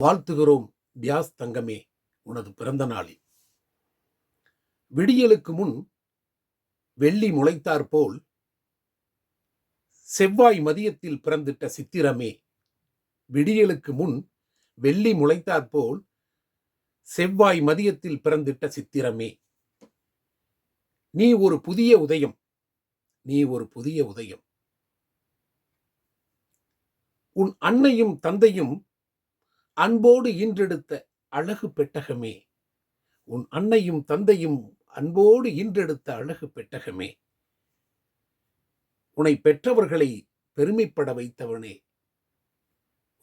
வாழ்த்துகிறோம் தியாஸ் தங்கமே, உனது பிறந்த நாளில். விடியலுக்கு முன் வெள்ளி முளைத்தாற்போல் செவ்வாய் மதியத்தில் பிறந்திட்ட சித்திரமே. விடியலுக்கு முன் வெள்ளி முளைத்தாற்போல் செவ்வாய் மதியத்தில் பிறந்திட்ட சித்திரமே. நீ ஒரு புதிய உதயம், நீ ஒரு புதிய உதயம். உன் அன்னையும் தந்தையும் அன்போடு ஈன்றெடுத்த அழகு பெட்டகமே. உன் அன்னையும் தந்தையும் அன்போடு ஈன்றெடுத்த அழகு பெட்டகமே. உன்னை பெற்றவர்களை பெருமைப்பட வைத்தவனே,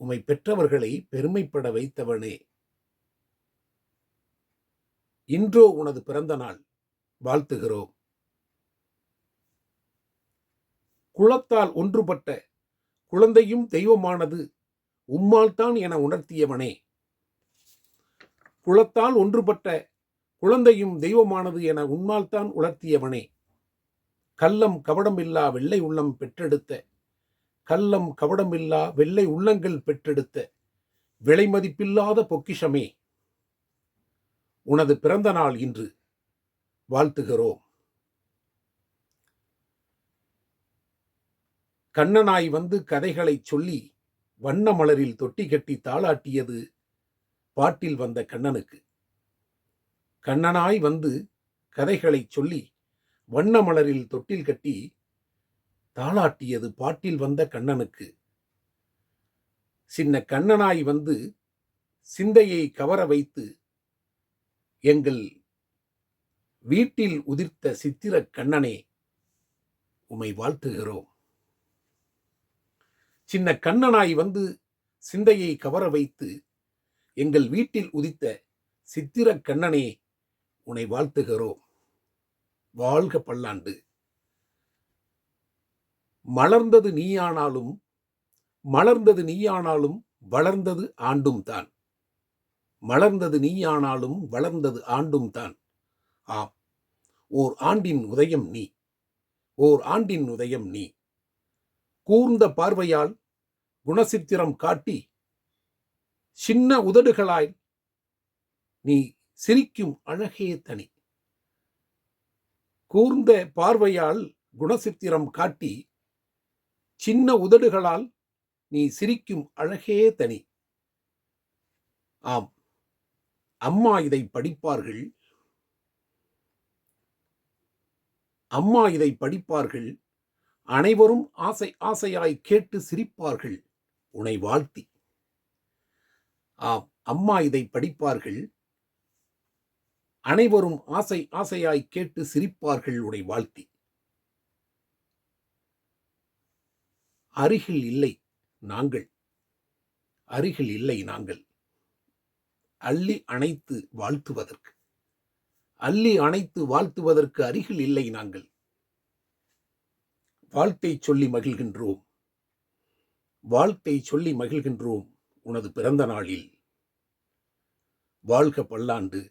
உம்மை பெற்றவர்களை பெருமைப்பட வைத்தவனே. இன்றோ உனது பிறந்த நாள், வாழ்த்துகிறோம். குலத்தால் ஒன்றுபட்ட குழந்தையும் தெய்வமானது உம்மால் தான் என உணர்த்தியவனே. குலத்தால் ஒன்றுபட்ட குழந்தையும் தெய்வமானது என உம்மால் தான் உணர்த்தியவனே. கள்ளம் கபடமில்லா வெள்ளை உள்ளம் பெற்றெடுத்த, கள்ளம் கபடமில்லா வெள்ளை உள்ளங்கள் பெற்றெடுத்த விலை மதிப்பில்லாத பொக்கிஷமே. உனது பிறந்த நாள் இன்று, வாழ்த்துகிறோம். கண்ணனாய் வந்து கதைகளைச் சொல்லி வண்ண மலரில் தொட்டி கட்டி தாளாட்டியது பாட்டில் வந்த கண்ணனுக்கு. கண்ணனாய் வந்து கதைகளைச் சொல்லி வண்ண மலரில் தொட்டில் கட்டி தாளாட்டியது பாட்டில் வந்த கண்ணனுக்கு. சின்ன கண்ணனாய் வந்து சிந்தையை கவர வைத்து எங்கள் வீட்டில் உதிர்த்த சித்திர கண்ணனே, உம்மை வாழ்த்துகிறோம். சின்ன கண்ணனாய் வந்து சிந்தையை கவர வைத்து எங்கள் வீட்டில் உதித்த சித்திர கண்ணனே, உன்னை வாழ்த்துகிறோம். வாழ்க பல்லாண்டு. மலர்ந்தது நீயானாலும் மலர்ந்தது நீயானாலும் வளர்ந்தது ஆண்டும் தான். மலர்ந்தது நீயானாலும் வளர்ந்தது ஆண்டும் தான். ஆம், ஓர் ஆண்டின் உதயம் நீ, ஓர் ஆண்டின் உதயம் நீ. கூர்ந்த பார்வையால் குணசித்திரம் காட்டி சின்ன உதடுகளாய் நீ சிரிக்கும் அழகே தனி. கூர்ந்த பார்வையால் குணசித்திரம் காட்டி சின்ன உதடுகளால் நீ சிரிக்கும் அழகே தனி. ஆம், அம்மா இதை படிப்பார்கள், அம்மா இதை படிப்பார்கள். அனைவரும் ஆசை ஆசையாய் கேட்டு சிரிப்பார்கள் உன்னை வாழ்த்தி. ஆம், அம்மா இதை படிப்பார்கள். அனைவரும் ஆசை ஆசையாய் கேட்டு சிரிப்பார்கள் உன்னை வாழ்த்தி. அருகில் இல்லை நாங்கள், அருகில் இல்லை நாங்கள் அள்ளி அணைத்து வாழ்த்துவதற்கு, அள்ளி அணைத்து வாழ்த்துவதற்கு அருகில் இல்லை நாங்கள். வாழ்த்தை சொல்லி மகிழ்கின்றோம், வாழ்த்தை சொல்லி மகிழ்கின்றோம் உனது பிறந்த நாளில். வாழ்க பல்லாண்டு.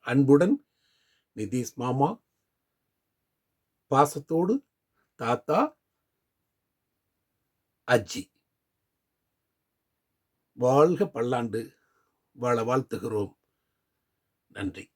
அன்புடன் நிதிஷ் மாமா. பாசத்தோடு தாத்தா, அஜி. வாழ்க பல்லாண்டு வாழ வாழ்த்துகிறோம். நன்றி.